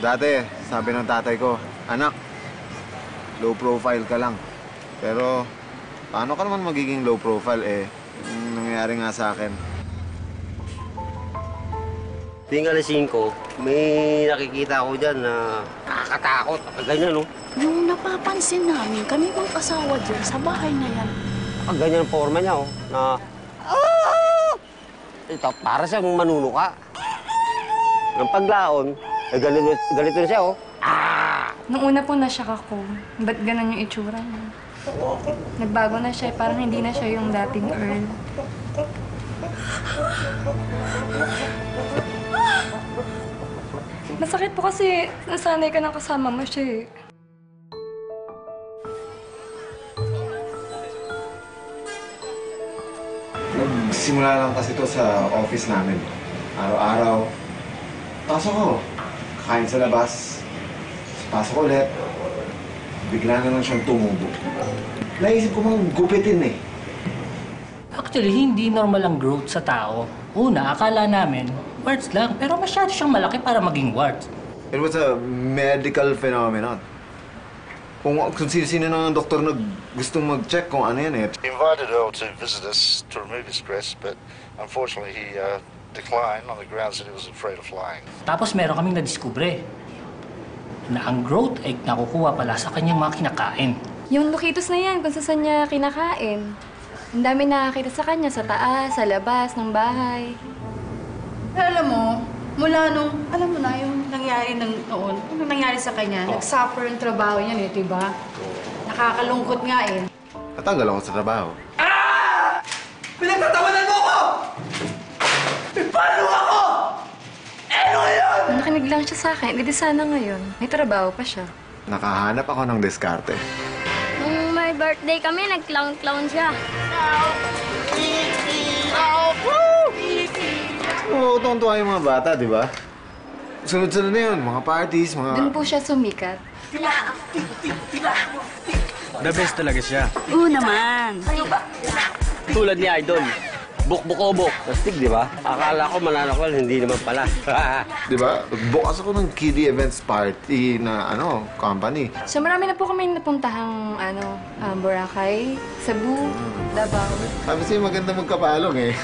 Dati, sabi ng tatay ko, anak, low profile ka lang. Pero, paano ka naman magiging low profile yung nangyayari nga sa akin? Tuwing alas 5, may nakikita ako dyan na nakakatakot. Ganyan, no? Yung napapansin namin, kami mag-asawa dyan sa bahay na yan. Ganyan ang forma niya, oh, na... Ito, para siyang manunuka. Ng paglaon, ganito na siya, oh. Nung una po na-shock ako. Ba't ganun yung itsura niya? Nagbago na siya, parang hindi na siya yung dating Earl. Masakit po kasi nasanay ka nang kasama mo siya eh. Nagsimula lang kasi ito sa office namin. Araw-araw, pasok ko. Kakain sa labas. Pasok ulit. Bigla na lang siyang tumubo. Naisip ko mang gupitin eh. Actually, hindi normal ang growth sa tao. Una, akala namin, warts lang. Pero masyado siyang malaki para maging warts. It was a medical phenomenon. Kung sino-sino ng doktor na gustong mag-check kung ano yan eh. He invited Earl to visit us to remove his breast, but unfortunately he declined on the grounds that he was afraid of flying. Tapos meron kaming nadiskubre na ang growth ay nakukuha pala sa kanyang mga kinakain. Yung Loquitos na yan, kung saan niya kinakain. Ang dami nakakita sa kanya, sa taas, sa labas, ng bahay. Pero alam mo, mula nung, alam mo na, yung nangyari noon, yung nangyari sa kanya, nag-suffer yung trabaho niyan eh, diba? Nakakalungkot nga eh. Natanggal ako sa trabaho. Pinagtatawanan mo ko! Paano ako? Ano yun? Nakinig lang siya sa akin, hindi sana ngayon. May trabaho pa siya. Nakahanap ako ng diskarte. Nung may birthday kami, nag-clown-clown siya. Oo, tuwang-tuwa yung mga bata, di ba? Sunod-sunod na yun, mga parties, mga... Doon po siya sumikat. The best talaga siya. Oo naman. Tulad ni Idol. Buk-bukobok. Astig, di ba? Akala ko mananakal, hindi naman pala. Di ba? Bukas ako ng kiddie events party na, company. So marami na po kami napuntahang, Boracay, Cebu, Davao. Sabi sa'yo maganda magkapalong eh.